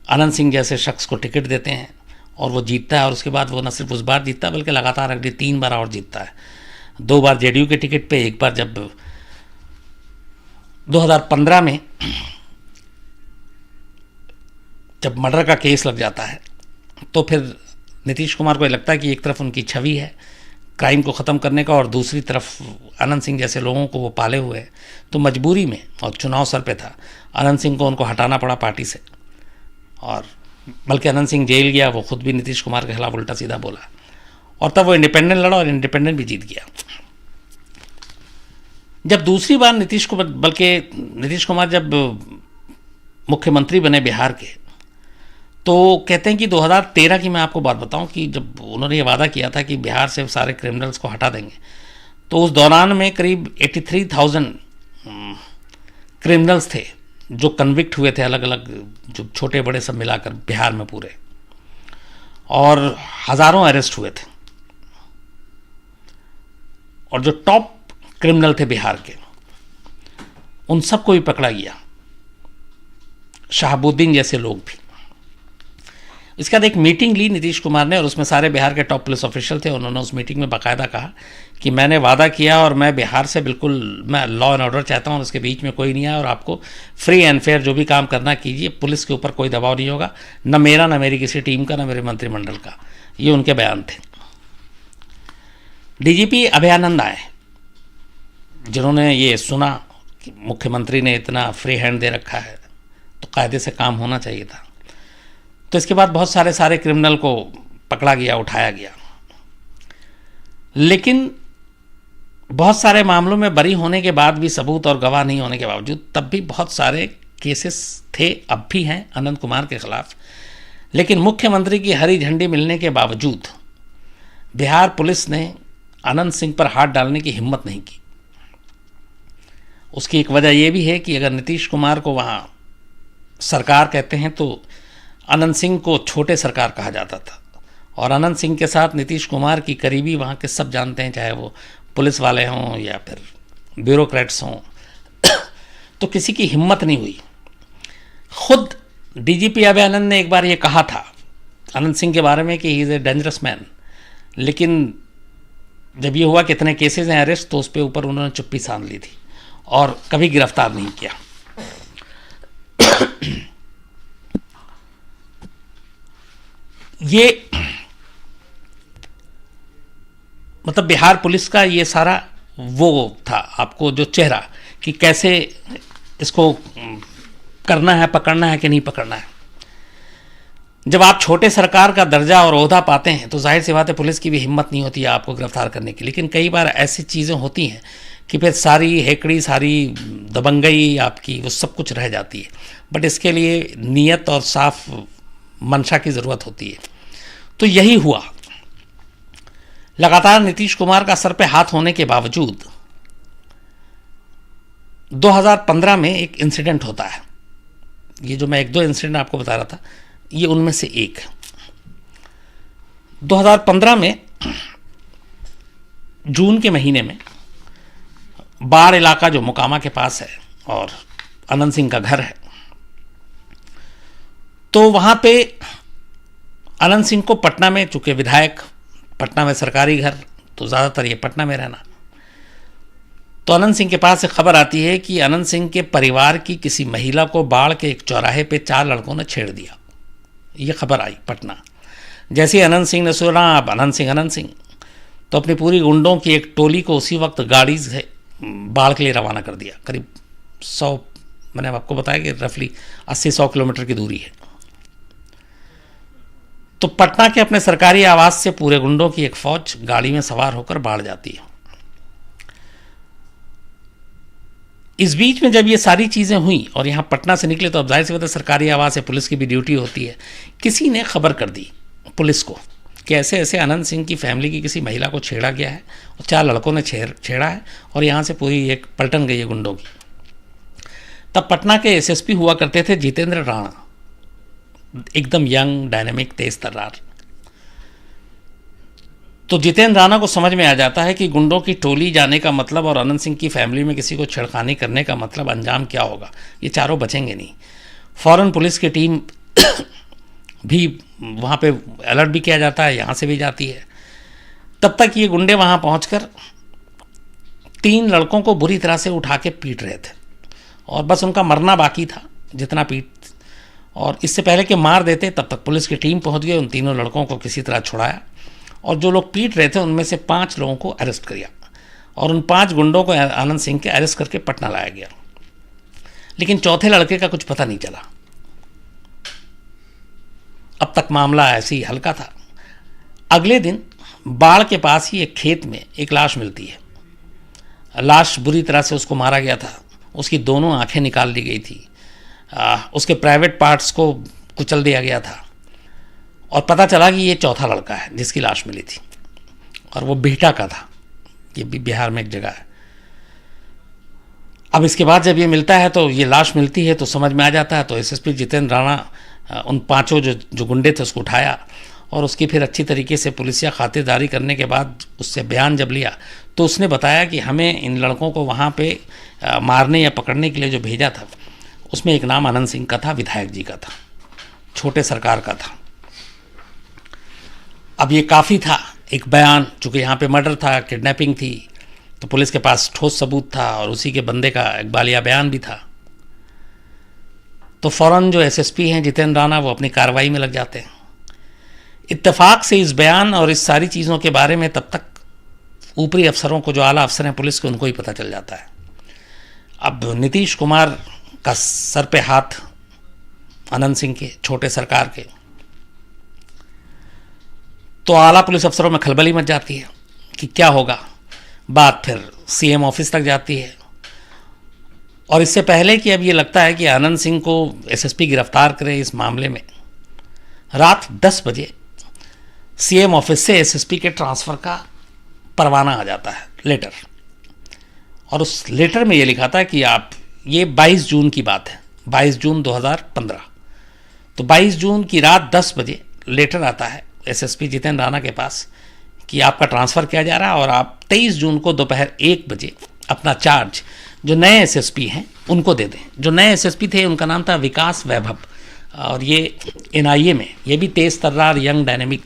S1: अनंत सिंह जैसे शख्स को टिकट देते हैं और वो जीतता है। और उसके बाद वो न सिर्फ उस बार जीतता है बल्कि लगातार अगले 3 बार और जीतता है। 2 बार जेडीयू के टिकट पे, एक बार जब 2015 में जब मर्डर का केस लग जाता है तो फिर नीतीश कुमार को लगता है कि एक तरफ उनकी छवि है क्राइम को ख़त्म करने का और दूसरी तरफ अनंत सिंह जैसे लोगों को वो पाले हुए हैं, तो मजबूरी में, और चुनाव सर पे था, अनंत सिंह को उनको हटाना पड़ा पार्टी से। और बल्कि अनंत सिंह जेल गया, वो खुद भी नीतीश कुमार के खिलाफ उल्टा सीधा बोला और तब वो इंडिपेंडेंट लड़ा और इंडिपेंडेंट भी जीत गया। जब दूसरी बार नीतीश कुमार जब मुख्यमंत्री बने बिहार के, तो कहते हैं कि 2013 की मैं आपको बात बताऊं कि जब उन्होंने ये वादा किया था कि बिहार से सारे क्रिमिनल्स को हटा देंगे, तो उस दौरान में करीब 83,000 क्रिमिनल्स थे जो कन्विक्ट हुए थे, अलग अलग जो छोटे बड़े सब मिलाकर बिहार में पूरे, और हज़ारों अरेस्ट हुए थे। और जो टॉप क्रिमिनल थे बिहार के, उन सबको भी पकड़ा गया, शहाबुद्दीन जैसे लोग भी। इसके बाद एक मीटिंग ली नीतीश कुमार ने और उसमें सारे बिहार के टॉप पुलिस ऑफिशियल थे। उन्होंने उस मीटिंग में बाकायदा कहा कि मैंने वादा किया और मैं बिहार से बिल्कुल, मैं लॉ एंड ऑर्डर चाहता हूँ और उसके बीच में कोई नहीं आया, और आपको फ्री एंड फेयर जो भी काम करना कीजिए, पुलिस के ऊपर कोई दबाव नहीं होगा, न मेरा, न मेरी किसी टीम का, न मेरे मंत्रिमंडल का। ये उनके बयान थे। डीजीपी अभयानंद आए, जिन्होंने ये सुना कि मुख्यमंत्री ने इतना फ्री हैंड दे रखा है तो कायदे से काम होना चाहिए था। तो इसके बाद बहुत सारे क्रिमिनल को पकड़ा गया, उठाया गया। लेकिन बहुत सारे मामलों में बरी होने के बाद भी, सबूत और गवाह नहीं होने के बावजूद, तब भी बहुत सारे केसेस थे, अब भी हैं अनंत कुमार के खिलाफ। लेकिन मुख्यमंत्री की हरी झंडी मिलने के बावजूद बिहार पुलिस ने अनंत सिंह पर हाथ डालने की हिम्मत नहीं की। उसकी एक वजह यह भी है कि अगर नीतीश कुमार को वहाँ सरकार कहते हैं तो अनंत सिंह को छोटे सरकार कहा जाता था, और अनंत सिंह के साथ नीतीश कुमार की करीबी वहाँ के सब जानते हैं, चाहे वो पुलिस वाले हों या फिर ब्यूरोक्रेट्स हों। तो किसी की हिम्मत नहीं हुई। खुद डीजीपी अभय आनंद ने एक बार ये कहा था अनंत सिंह के बारे में कि he is a dangerous man, लेकिन जब ये हुआ कि इतने केसेस हैं अरेस्ट, तो उस पर ऊपर उन्होंने चुप्पी सान ली थी और कभी गिरफ्तार नहीं किया। ये मतलब बिहार पुलिस का ये सारा वो था, आपको जो चेहरा कि कैसे इसको करना है, पकड़ना है कि नहीं पकड़ना है। जब आप छोटे सरकार का दर्जा और ओहदा पाते हैं तो जाहिर सी बात है पुलिस की भी हिम्मत नहीं होती है आपको गिरफ्तार करने की। लेकिन कई बार ऐसी चीज़ें होती हैं कि फिर सारी हेकड़ी, सारी दबंगई आपकी, वो सब कुछ रह जाती है। बट इसके लिए नीयत और साफ मंशा की ज़रूरत होती है। तो यही हुआ। लगातार नीतीश कुमार का सर पे हाथ होने के बावजूद 2015 में एक इंसिडेंट होता है। ये जो मैं एक दो इंसिडेंट आपको बता रहा था, ये उनमें से एक है। 2015 में जून के महीने में बाढ़ इलाका जो मोकामा के पास है और अनंत सिंह का घर है, तो वहां पे अनंत सिंह को पटना में, चूंकि विधायक, पटना में सरकारी घर, तो ज़्यादातर ये पटना में रहना, तो अनंत सिंह के पास एक खबर आती है कि अनंत सिंह के परिवार की किसी महिला को बाढ़ के एक चौराहे पे 4 लड़कों ने छेड़ दिया। ये खबर आई पटना। जैसे ही अनंत सिंह ने सुना अब अनंत सिंह, तो अपनी पूरी गुंडों की एक टोली को उसी वक्त गाड़ी से बाढ़ के लिए रवाना कर दिया। करीब 100, मैंने आपको बताया कि रफली 80-100 किलोमीटर की दूरी है। तो पटना के अपने सरकारी आवास से पूरे गुंडों की एक फौज गाड़ी में सवार होकर बाढ़ जाती है। इस बीच में जब ये सारी चीज़ें हुई और यहाँ पटना से निकले, तो अब जाहिर सी बात है सरकारी आवास है, पुलिस की भी ड्यूटी होती है। किसी ने खबर कर दी पुलिस को कि ऐसे ऐसे अनंत सिंह की फैमिली की किसी महिला को छेड़ा गया है और 4 लड़कों ने छेड़ा है और यहाँ से पूरी एक पलटन गई है गुंडों की। तब पटना के एसएसपी हुआ करते थे जितेंद्र राणा, एकदम यंग, डायनेमिक, तेज तर्रार। तो जितेंद्र राणा को समझ में आ जाता है कि गुंडों की टोली जाने का मतलब और अनंत सिंह की फैमिली में किसी को छेड़खानी करने का मतलब अंजाम क्या होगा, ये चारों बचेंगे नहीं। फौरन पुलिस की टीम भी वहाँ पे अलर्ट भी किया जाता है, यहाँ से भी जाती है। तब तक ये गुंडे वहाँ पहुँचकर 3 लड़कों को बुरी तरह से उठा के पीट रहे थे और बस उनका मरना बाकी था, जितना पीट। और इससे पहले कि मार देते तब तक पुलिस की टीम पहुँच गई, उन तीनों लड़कों को किसी तरह छुड़ाया और जो लोग पीट रहे थे उनमें से 5 लोगों को अरेस्ट किया और उन 5 गुंडों को आनंद सिंह के अरेस्ट करके पटना लाया गया। लेकिन चौथे लड़के का कुछ पता नहीं चला। अब तक मामला ऐसे ही हल्का था। अगले दिन बाढ़ के पास ही एक खेत में एक लाश मिलती है। लाश बुरी तरह से उसको मारा गया था, उसकी दोनों आंखें निकाल ली गई थी, उसके प्राइवेट पार्ट्स को कुचल दिया गया था और पता चला कि ये चौथा लड़का है जिसकी लाश मिली थी और वो बिहटा का था। ये भी बिहार में एक जगह है। अब इसके बाद जब ये मिलता है, तो ये लाश मिलती है तो समझ में आ जाता है। तो एसएसपी जितेंद्र राणा उन 5 जो गुंडे थे उसको उठाया और उसकी फिर अच्छी तरीके से पुलिसिया खातिरदारी करने के बाद उससे बयान जब लिया तो उसने बताया कि हमें इन लड़कों को वहाँ पे मारने या पकड़ने के लिए जो भेजा था उसमें एक नाम अनंत सिंह का था, विधायक जी का था, छोटे सरकार का था। अब ये काफ़ी था एक बयान, चूँकि यहाँ पे मर्डर था, किडनैपिंग थी, तो पुलिस के पास ठोस सबूत था और उसी के बंदे का एक बालिया बयान भी था। तो फ़ौरन जो एसएसपी हैं जितेंद्र राणा, वो अपनी कार्रवाई में लग जाते हैं। इत्तेफाक से इस बयान और इस सारी चीज़ों के बारे में तब तक ऊपरी अफसरों को, जो आला अफसर हैं पुलिस के, उनको ही पता चल जाता है। अब नीतीश कुमार का सर पे हाथ अनंत सिंह के, छोटे सरकार के, तो आला पुलिस अफसरों में खलबली मच जाती है कि क्या होगा। बात फिर सीएम ऑफिस तक जाती है। और इससे पहले कि अब ये लगता है कि आनंद सिंह को एसएसपी गिरफ्तार करे इस मामले में, रात 10 बजे सीएम ऑफिस से एसएसपी के ट्रांसफ़र का परवाना आ जाता है, लेटर। और उस लेटर में ये लिखा था कि आप, ये 22 जून की बात है, 22 जून 2015। तो 22 जून की रात 10 बजे लेटर आता है एसएसपी जितेंद्र राणा के पास कि आपका ट्रांसफ़र किया जा रहा है और आप 23 जून को दोपहर 1 बजे अपना चार्ज जो नए एसएसपी हैं उनको दे दें। जो नए एसएसपी थे उनका नाम था विकास वैभव, और ये एनआईए में, ये भी तेज़ तर्रार, यंग, डायनेमिक,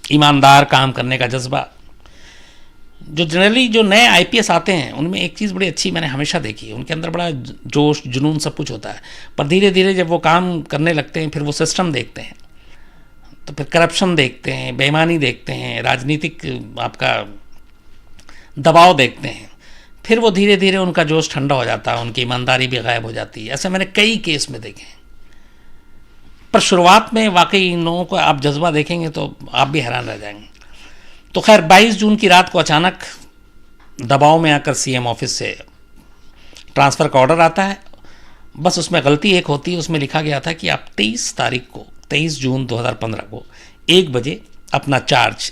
S1: ईमानदार, काम करने का जज्बा। जो जनरली जो नए आईपीएस आते हैं उनमें एक चीज़ बड़ी अच्छी मैंने हमेशा देखी है, उनके अंदर बड़ा जोश, जुनून, सब कुछ होता है। पर धीरे धीरे जब वो काम करने लगते हैं, फिर वो सिस्टम देखते हैं, तो फिर करप्शन देखते हैं, बेईमानी देखते हैं, राजनीतिक आपका दबाव देखते हैं, फिर वो धीरे धीरे उनका जोश ठंडा हो जाता है, उनकी ईमानदारी भी गायब हो जाती है। ऐसे मैंने कई केस में देखे हैं। पर शुरुआत में वाकई इन लोगों को आप जज्बा देखेंगे तो आप भी हैरान रह जाएंगे। तो खैर 22 जून की रात को अचानक दबाव में आकर सीएम ऑफिस से ट्रांसफ़र का ऑर्डर आता है। बस उसमें गलती एक होती है, उसमें लिखा गया था कि आप 23 तारीख को, 23 जून 2015 को 1 बजे अपना चार्ज,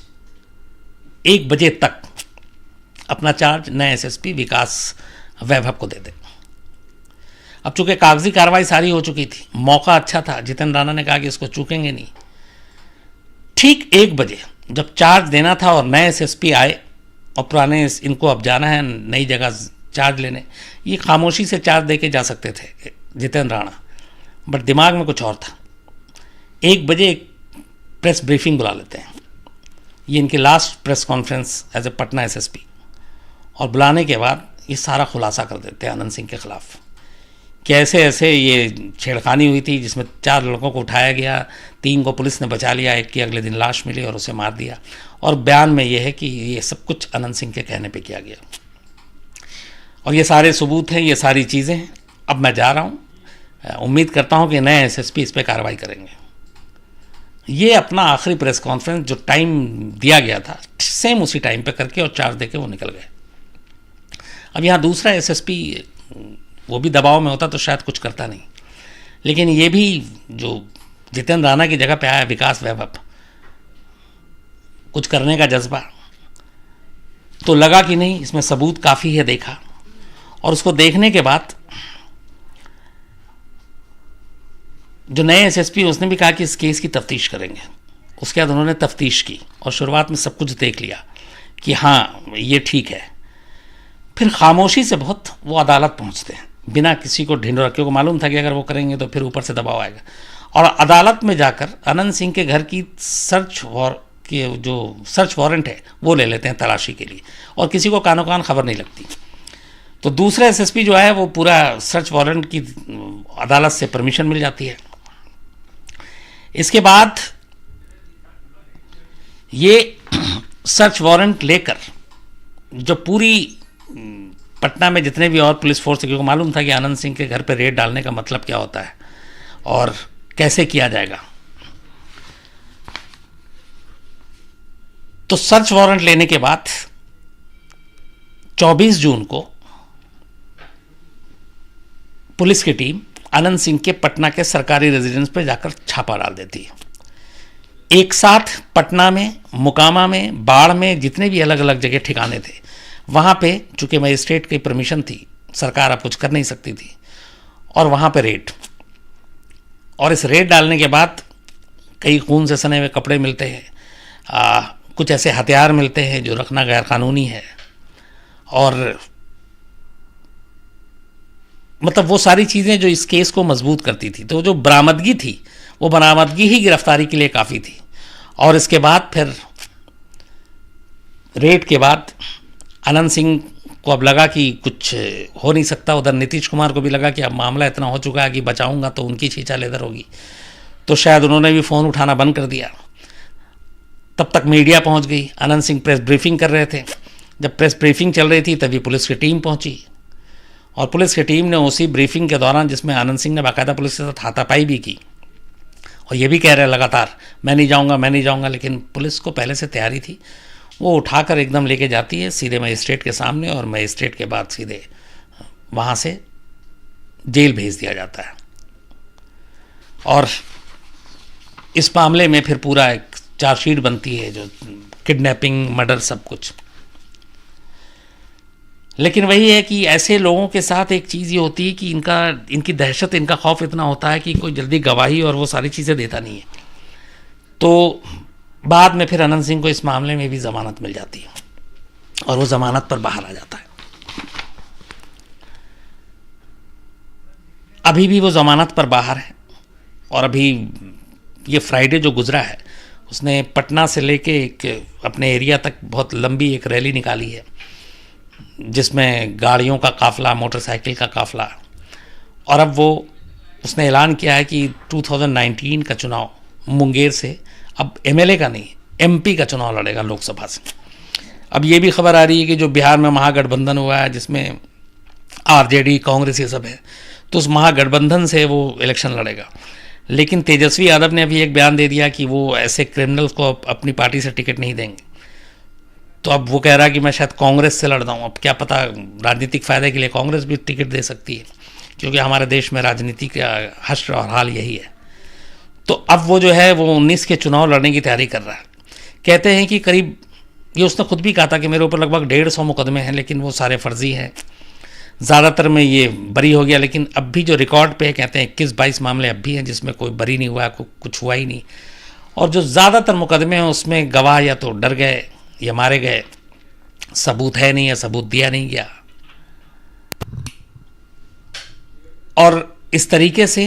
S1: 1 बजे तक अपना चार्ज नए एसएसपी विकास वैभव को दे दें। अब चूंकि कागजी कार्रवाई सारी हो चुकी थी, मौका अच्छा था, जितेंद्र राणा ने कहा कि इसको चूकेंगे नहीं। ठीक 1 बजे जब चार्ज देना था और नए एसएसपी आए और पुराने, इनको अब जाना है नई जगह चार्ज लेने, ये खामोशी से चार्ज दे के जा सकते थे जितेंद्र राणा, बट दिमाग में कुछ और था। 1 बजे एक प्रेस ब्रीफिंग बुला लेते हैं, ये इनकी last press conference as a Patna SSP, और बुलाने के बाद ये सारा खुलासा कर देते हैं आनंद सिंह के खिलाफ कि ऐसे ऐसे ये छेड़खानी हुई थी जिसमें 4 लड़कों को उठाया गया, 3 को पुलिस ने बचा लिया, एक की अगले दिन लाश मिली और उसे मार दिया। और बयान में ये है कि ये सब कुछ आनंद सिंह के कहने पे किया गया, और ये सारे सबूत हैं, ये सारी चीज़ें हैं। अब मैं जा रहा हूँ, उम्मीद करता हूँ कि नए एसएसपी इस पर कार्रवाई करेंगे। ये अपना आखिरी प्रेस कॉन्फ्रेंस जो टाइम दिया गया था सेम उसी टाइम पे करके और चार्ज देके वो निकल गए। अब यहाँ दूसरा एसएसपी, वो भी दबाव में होता तो शायद कुछ करता नहीं, लेकिन ये भी जो जितेंद्र राणा की जगह पे आया विकास वैभव, कुछ करने का जज्बा, तो लगा कि नहीं इसमें सबूत काफ़ी है, देखा। और उसको देखने के बाद जो नए एसएसपी, उसने भी कहा कि इस केस की तफ्तीश करेंगे। उसके बाद उन्होंने तफ्तीश की और शुरुआत में सब कुछ देख लिया कि हाँ ये ठीक है। फिर खामोशी से बहुत वो अदालत पहुंचते हैं, बिना किसी को ढिंढोरा, क्योंकि मालूम था कि अगर वो करेंगे तो फिर ऊपर से दबाव आएगा। और अदालत में जाकर आनंद सिंह के घर की सर्च वारंट है वो ले लेते हैं तलाशी के लिए, और किसी को कानो कान खबर नहीं लगती। तो दूसरा एसएसपी जो है वो पूरा सर्च वारंट की अदालत से परमिशन मिल जाती है। इसके बाद ये सर्च वारंट लेकर जो पूरी पटना में जितने भी और पुलिस फोर्स, क्योंकि मालूम था कि आनंद सिंह के घर पर रेड डालने का मतलब क्या होता है और कैसे किया जाएगा, तो सर्च वारंट लेने के बाद 24 जून को पुलिस की टीम आनंद सिंह के पटना के सरकारी रेजिडेंस पर जाकर छापा डाल देती है। एक साथ पटना में, मोकामा में, बाढ़ में, जितने भी अलग अलग जगह ठिकाने थे, वहाँ पे चूँकि मजिस्ट्रेट की परमिशन थी, सरकार अब कुछ कर नहीं सकती थी, और वहाँ पे रेड। और इस रेड डालने के बाद कई खून से सने हुए कपड़े मिलते हैं, कुछ ऐसे हथियार मिलते हैं जो रखना गैर कानूनी है, और मतलब वो सारी चीज़ें जो इस केस को मजबूत करती थी। तो जो बरामदगी थी वो बरामदगी ही गिरफ्तारी के लिए काफ़ी थी। और इसके बाद फिर रेड के बाद आनंद सिंह को अब लगा कि कुछ हो नहीं सकता। उधर नीतीश कुमार को भी लगा कि अब मामला इतना हो चुका है कि बचाऊंगा तो उनकी छींचा लेदर होगी, तो शायद उन्होंने भी फ़ोन उठाना बंद कर दिया। तब तक मीडिया पहुंच गई, आनंद सिंह प्रेस ब्रीफिंग कर रहे थे। जब प्रेस ब्रीफिंग चल रही थी तभी पुलिस की टीम पहुंची, और पुलिस की टीम ने उसी ब्रीफिंग के दौरान, जिसमें आनंद सिंह ने बाकायदा पुलिस के साथ हाथापाई भी की और ये भी कह रहे हैं लगातार मैं नहीं जाऊंगा, लेकिन पुलिस को पहले से तैयारी थी। वो उठाकर एकदम लेके जाती है सीधे मजिस्ट्रेट के सामने, और मजिस्ट्रेट के बाद सीधे वहाँ से जेल भेज दिया जाता है। और इस मामले में फिर पूरा एक चार्जशीट बनती है, जो किडनैपिंग, मर्डर, सब कुछ। लेकिन वही है कि ऐसे लोगों के साथ एक चीज़ ये होती है कि इनकी दहशत, इनका खौफ इतना होता है कि कोई जल्दी गवाही और वो सारी चीज़ें देता नहीं है। तो बाद में फिर अनंत सिंह को इस मामले में भी ज़मानत मिल जाती है और वो ज़मानत पर बाहर आ जाता है। अभी भी वो ज़मानत पर बाहर है, और अभी ये फ्राइडे जो गुजरा है उसने पटना से लेके एक अपने एरिया तक बहुत लंबी एक रैली निकाली है, जिसमें गाड़ियों का काफ़िला, मोटरसाइकिल का काफ़िला। और अब उसने ऐलान किया है कि 2019 का चुनाव मुंगेर से अब एमएलए का नहीं, एमपी का चुनाव लड़ेगा लोकसभा से। अब ये भी खबर आ रही है कि जो बिहार में महागठबंधन हुआ है, जिसमें आरजेडी, कांग्रेस, ये सब है, तो उस महागठबंधन से वो इलेक्शन लड़ेगा। लेकिन तेजस्वी यादव ने अभी एक बयान दे दिया कि वो ऐसे क्रिमिनल्स को अपनी पार्टी से टिकट नहीं देंगे। तो अब वो कह रहा है कि मैं शायद कांग्रेस से लड़ता हूँ। अब क्या पता, राजनीतिक फ़ायदे के लिए कांग्रेस भी टिकट दे सकती है, क्योंकि हमारे देश में राजनीति का हश्र और हाल यही है। तो अब वो जो है वो 19 के चुनाव लड़ने की तैयारी कर रहा है। कहते हैं कि करीब, ये उसने खुद भी कहा था कि मेरे ऊपर लगभग 150 मुकदमे हैं, लेकिन वो सारे फर्जी हैं। ज़्यादातर में ये बरी हो गया, लेकिन अब भी जो रिकॉर्ड पे कहते हैं 21-22 मामले अब भी हैं जिसमें कोई बरी नहीं हुआ, कुछ हुआ ही नहीं। और जो ज़्यादातर मुकदमे हैं उसमें गवाह या तो डर गए या मारे गए, सबूत है नहीं या सबूत दिया नहीं गया। और इस तरीके से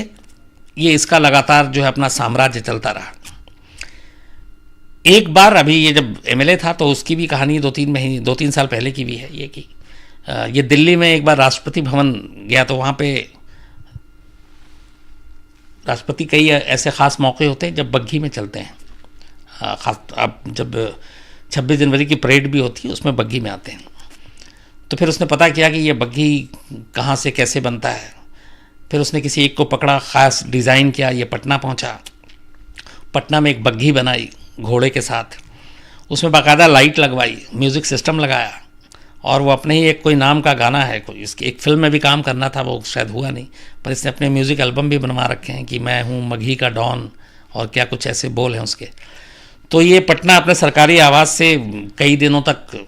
S1: ये इसका लगातार जो है अपना साम्राज्य चलता रहा। एक बार अभी ये जब एमएलए था तो उसकी भी कहानी 2-3 साल पहले की भी है ये, कि ये दिल्ली में एक बार राष्ट्रपति भवन गया, तो वहाँ पे राष्ट्रपति कई ऐसे ख़ास मौके होते हैं जब बग्घी में चलते हैं। ख़ास अब जब 26 जनवरी की परेड भी होती है उसमें बग्घी में आते हैं। तो फिर उसने पता किया कि ये बग्घी कहाँ से कैसे बनता है। फिर उसने किसी एक को पकड़ा, ख़ास डिज़ाइन किया, ये पटना पहुँचा। पटना में एक बग्घी बनाई घोड़े के साथ, उसमें बाकायदा लाइट लगवाई, म्यूज़िक सिस्टम लगाया, और वो अपने ही एक कोई नाम का गाना है, कोई इसकी एक फ़िल्म में भी काम करना था, वो शायद हुआ नहीं, पर इसने अपने म्यूज़िक एल्बम भी बनवा रखे हैं कि मैं हूँ मगही का डॉन, और क्या कुछ ऐसे बोल हैं उसके। तो ये पटना अपने सरकारी आवास से कई दिनों तक,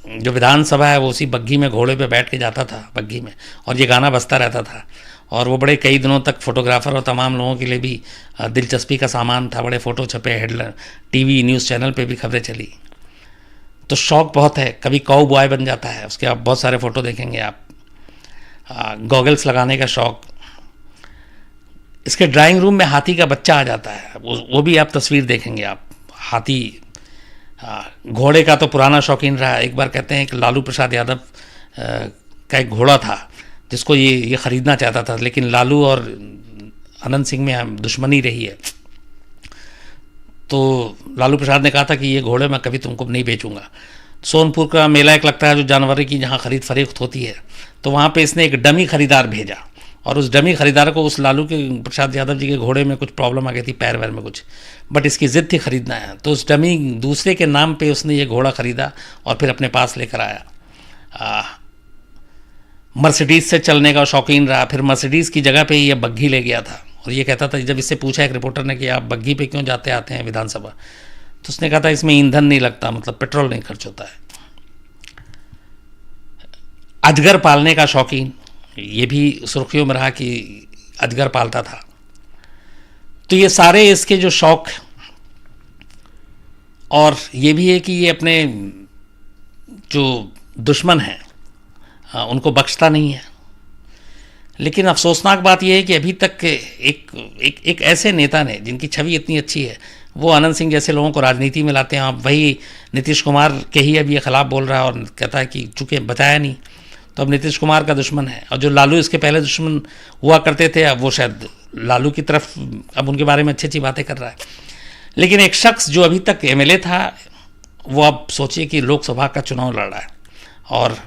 S1: जो विधानसभा है वो उसी बग्घी में घोड़े पे बैठ के जाता था बग्घी में, और ये गाना बजता रहता था। और वो बड़े कई दिनों तक फोटोग्राफर और तमाम लोगों के लिए भी दिलचस्पी का सामान था। बड़े फ़ोटो छपे, हेडलाइन, टीवी न्यूज़ चैनल पे भी खबरें चली। तो शौक़ बहुत है, कभी काऊ बॉय बन जाता है, उसके आप बहुत सारे फ़ोटो देखेंगे आप। गॉगल्स लगाने का शौक़, इसके ड्राइंग रूम में हाथी का बच्चा आ जाता है, वो भी आप तस्वीर देखेंगे आप। हाथी, घोड़े का तो पुराना शौकीन रहा है। एक बार कहते हैं कि लालू प्रसाद यादव का एक घोड़ा था जिसको ये ख़रीदना चाहता था, लेकिन लालू और अनंत सिंह में दुश्मनी रही है। तो लालू प्रसाद ने कहा था कि ये घोड़े मैं कभी तुमको नहीं बेचूंगा। सोनपुर का मेला एक लगता है जो जानवरों की जहाँ खरीद फरोख्त होती है, तो वहाँ पे इसने एक डमी खरीदार भेजा, और उस डमी खरीदार को उस लालू के प्रसाद यादव जी के घोड़े में कुछ प्रॉब्लम आ गई थी, पैर वैर में कुछ, बट इसकी ज़िद थी खरीदना है। तो उस डमी दूसरे के नाम पे उसने ये घोड़ा ख़रीदा और फिर अपने पास लेकर आया। मर्सिडीज़ से चलने का शौकीन रहा, फिर मर्सिडीज़ की जगह पे ये बग्घी ले गया था। और ये कहता था, जब इससे पूछा एक रिपोर्टर ने कि आप बग्घी पे क्यों जाते आते हैं विधानसभा, तो उसने कहा था इसमें ईंधन नहीं लगता, मतलब पेट्रोल नहीं खर्च होता है। अजगर पालने का शौकीन, ये भी सुर्खियों में रहा कि अजगर पालता था। तो ये सारे इसके जो शौक़, और ये भी है कि ये अपने जो दुश्मन हैं उनको बख्शता नहीं है। लेकिन अफसोसनाक बात यह है कि अभी तक एक ऐसे नेता ने जिनकी छवि इतनी अच्छी है, वो अनंत सिंह जैसे लोगों को राजनीति में लाते हैं। अब वही नीतीश कुमार के ही अब ये खिलाफ बोल रहा है और कहता है कि चूँकि बताया नहीं तो अब नीतीश कुमार का दुश्मन है। और जो लालू इसके पहले दुश्मन हुआ करते थे, अब वो शायद लालू की तरफ अब उनके बारे में अच्छी अच्छी बातें कर रहा है। लेकिन एक शख्स जो अभी तक एमएलए था, वो अब सोचिए कि लोकसभा का चुनाव लड़ रहा है, और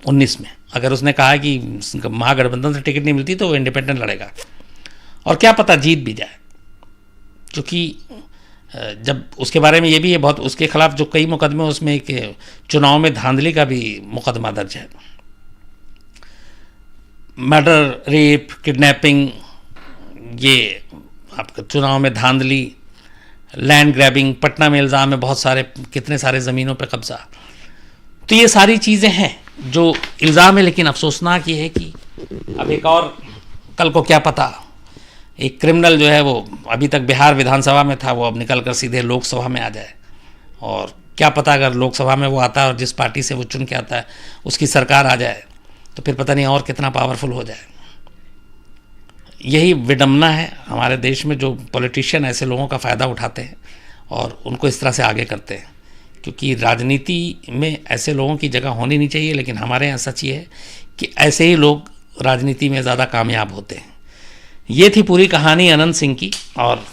S1: 19 में अगर उसने कहा कि महागठबंधन से टिकट नहीं मिलती तो वो इंडिपेंडेंट लड़ेगा, और क्या पता जीत भी जाए, क्योंकि जब उसके बारे में ये भी है बहुत, उसके खिलाफ जो कई मुकदमे, उसमें एक चुनाव में धांधली का भी मुकदमा दर्ज है। मर्डर, रेप, किडनैपिंग, ये आपका चुनाव में धांधली, लैंड ग्रैबिंग, पटना में इल्ज़ाम है बहुत सारे, कितने सारे ज़मीनों पे कब्जा। तो ये सारी चीज़ें हैं जो इल्ज़ाम है, लेकिन अफसोसनाक ये है कि अब एक और, कल को क्या पता, एक क्रिमिनल जो है वो अभी तक बिहार विधानसभा में था, वो अब निकल कर सीधे लोकसभा में आ जाए। और क्या पता अगर लोकसभा में वो आता है और जिस पार्टी से वो चुन के आता है उसकी सरकार आ जाए, तो फिर पता नहीं और कितना पावरफुल हो जाए। यही विडंबना है हमारे देश में, जो पॉलिटिशियन ऐसे लोगों का फ़ायदा उठाते हैं और उनको इस तरह से आगे करते हैं। क्योंकि राजनीति में ऐसे लोगों की जगह होनी नहीं चाहिए, लेकिन हमारे यहाँ सच ये है कि ऐसे ही लोग राजनीति में ज़्यादा कामयाब होते हैं। ये थी पूरी कहानी अनंत सिंह की, और